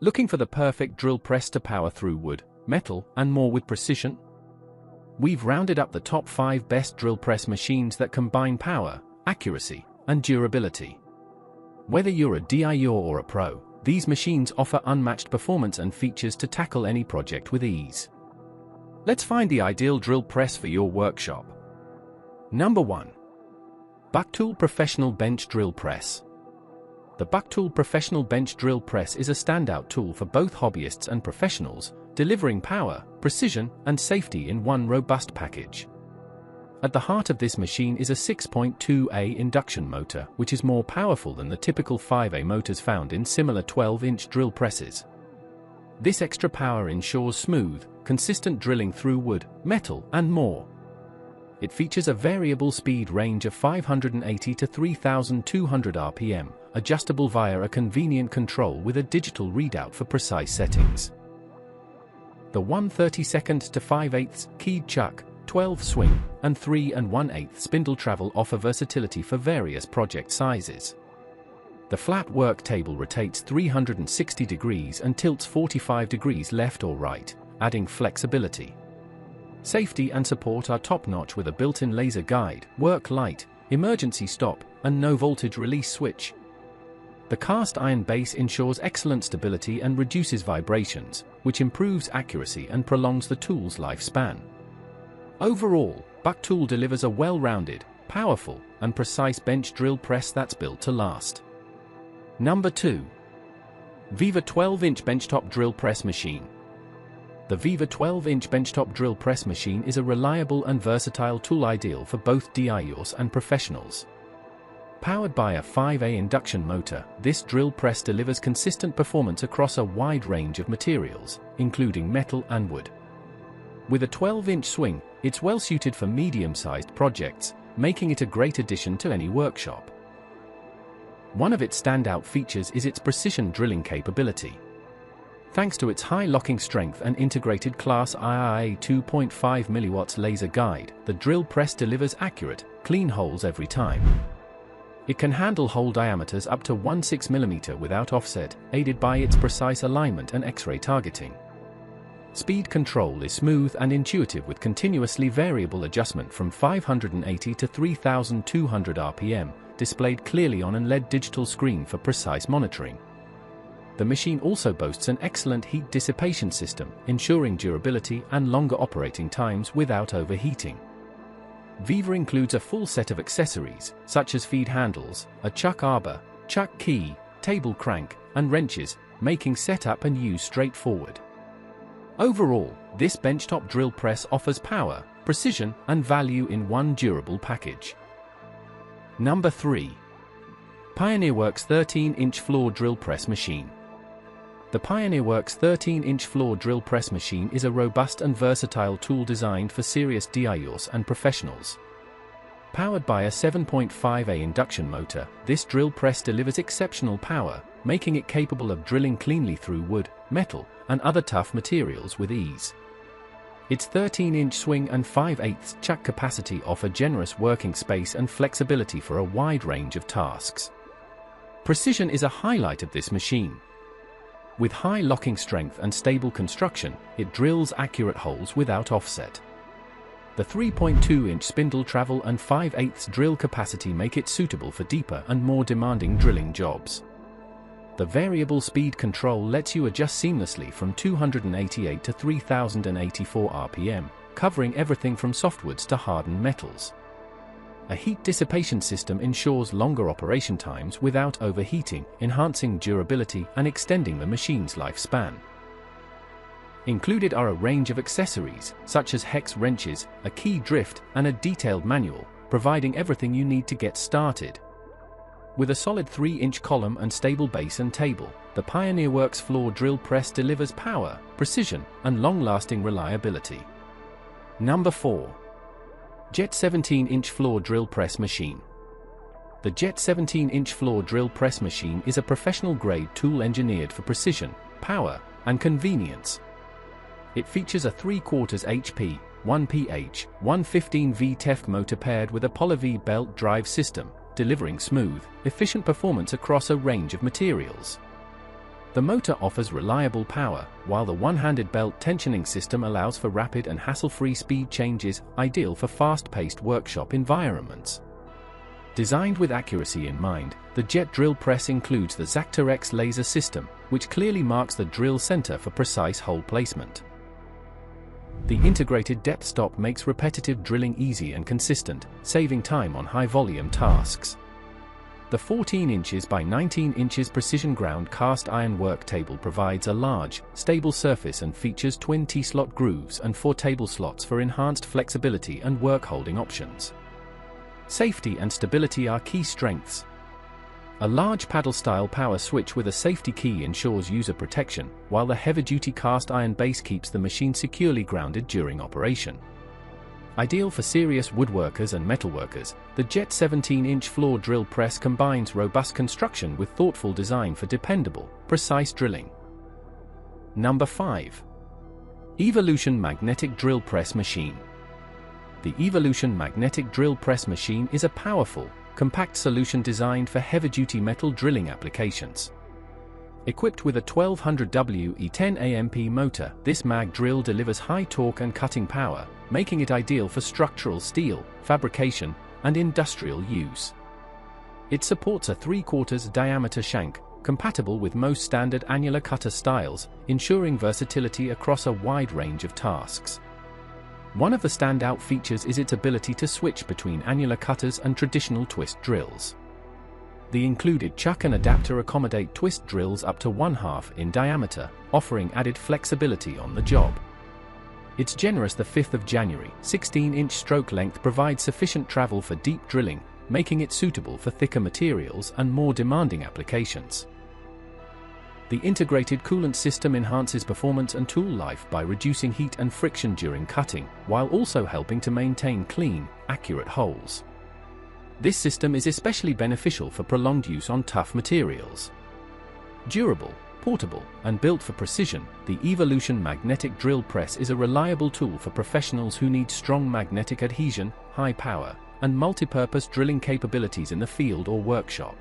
Looking for the perfect drill press to power through wood, metal, and more with precision? We've rounded up the top 5 best drill press machines that combine power, accuracy, and durability. Whether you're a DIY or a pro, these machines offer unmatched performance and features to tackle any project with ease. Let's find the ideal drill press for your workshop. Number 1. Bucktool Professional Bench Drill Press. The Bucktool Professional Bench Drill Press is a standout tool for both hobbyists and professionals, delivering power, precision, and safety in one robust package. At the heart of this machine is a 6.2A induction motor, which is more powerful than the typical 5A motors found in similar 12-inch drill presses. This extra power ensures smooth, consistent drilling through wood, metal, and more. It features a variable speed range of 580 to 3,200 RPM, adjustable via a convenient control with a digital readout for precise settings. The 1/32 to 5/8 keyed chuck, 12 swing, and 3 1/8 spindle travel offer versatility for various project sizes. The flat work table rotates 360 degrees and tilts 45 degrees left or right, adding flexibility. Safety and support are top-notch with a built-in laser guide, work light, emergency stop, and no voltage release switch. The cast iron base ensures excellent stability and reduces vibrations, which improves accuracy and prolongs the tool's lifespan. Overall, Bucktool delivers a well-rounded, powerful, and precise bench drill press that's built to last. Number 2. Viva 12-inch Benchtop Drill Press Machine. The Viva 12-inch Benchtop Drill Press Machine is a reliable and versatile tool ideal for both DIYers and professionals. Powered by a 5A induction motor, this drill press delivers consistent performance across a wide range of materials, including metal and wood. With a 12-inch swing, it's well suited for medium-sized projects, making it a great addition to any workshop. One of its standout features is its precision drilling capability. Thanks to its high locking strength and integrated class IIA 2.5 mW laser guide, the drill press delivers accurate, clean holes every time. It can handle hole diameters up to 1/6 mm without offset, aided by its precise alignment and X-ray targeting. Speed control is smooth and intuitive with continuously variable adjustment from 580 to 3,200 RPM, displayed clearly on an LED digital screen for precise monitoring. The machine also boasts an excellent heat dissipation system, ensuring durability and longer operating times without overheating. Viva includes a full set of accessories, such as feed handles, a chuck arbor, chuck key, table crank, and wrenches, making setup and use straightforward. Overall, this benchtop drill press offers power, precision, and value in one durable package. Number 3. PioneerWorks 13-inch Floor Drill Press Machine. The PioneerWorks 13-inch floor drill press machine is a robust and versatile tool designed for serious DIYers and professionals. Powered by a 7.5A induction motor, this drill press delivers exceptional power, making it capable of drilling cleanly through wood, metal, and other tough materials with ease. Its 13-inch swing and 5/8 chuck capacity offer generous working space and flexibility for a wide range of tasks. Precision is a highlight of this machine. With high locking strength and stable construction, it drills accurate holes without offset. The 3.2-inch spindle travel and 5/8 drill capacity make it suitable for deeper and more demanding drilling jobs. The variable speed control lets you adjust seamlessly from 288 to 3,084 RPM, covering everything from softwoods to hardened metals. A heat dissipation system ensures longer operation times without overheating, enhancing durability and extending the machine's lifespan. Included are a range of accessories, such as hex wrenches, a key drift, and a detailed manual, providing everything you need to get started. With a solid 3-inch column and stable base and table, the PioneerWorks floor drill press delivers power, precision, and long-lasting reliability. Number 4. Jet 17-inch Floor Drill Press Machine. The Jet 17-inch Floor Drill Press Machine is a professional-grade tool engineered for precision, power, and convenience. It features a 3/4 HP, 1 pH, 115V TEF motor paired with a PolyV belt drive system, delivering smooth, efficient performance across a range of materials. The motor offers reliable power, while the one-handed belt tensioning system allows for rapid and hassle-free speed changes, ideal for fast-paced workshop environments. Designed with accuracy in mind, the jet drill press includes the Zactor X laser system, which clearly marks the drill center for precise hole placement. The integrated depth stop makes repetitive drilling easy and consistent, saving time on high-volume tasks. The 14 inches by 19 inches precision ground cast iron work table provides a large, stable surface and features twin T-slot grooves and 4 table slots for enhanced flexibility and work holding options. Safety and stability are key strengths. A large paddle-style power switch with a safety key ensures user protection, while the heavy-duty cast iron base keeps the machine securely grounded during operation. Ideal for serious woodworkers and metalworkers, the Jet 17-inch floor drill press combines robust construction with thoughtful design for dependable, precise drilling. Number 5. Evolution Magnetic Drill Press Machine. The Evolution Magnetic Drill Press Machine is a powerful, compact solution designed for heavy-duty metal drilling applications. Equipped with a 1200W E10 AMP motor, this mag drill delivers high torque and cutting power, making it ideal for structural steel, fabrication, and industrial use. It supports a 3/4 diameter shank, compatible with most standard annular cutter styles, ensuring versatility across a wide range of tasks. One of the standout features is its ability to switch between annular cutters and traditional twist drills. The included chuck and adapter accommodate twist drills up to 1/2 in diameter, offering added flexibility on the job. Its generous 5 January 16-inch stroke length provides sufficient travel for deep drilling, making it suitable for thicker materials and more demanding applications. The integrated coolant system enhances performance and tool life by reducing heat and friction during cutting, while also helping to maintain clean, accurate holes. This system is especially beneficial for prolonged use on tough materials. Durable, portable, and built for precision, the Evolution Magnetic Drill Press is a reliable tool for professionals who need strong magnetic adhesion, high power, and multipurpose drilling capabilities in the field or workshop.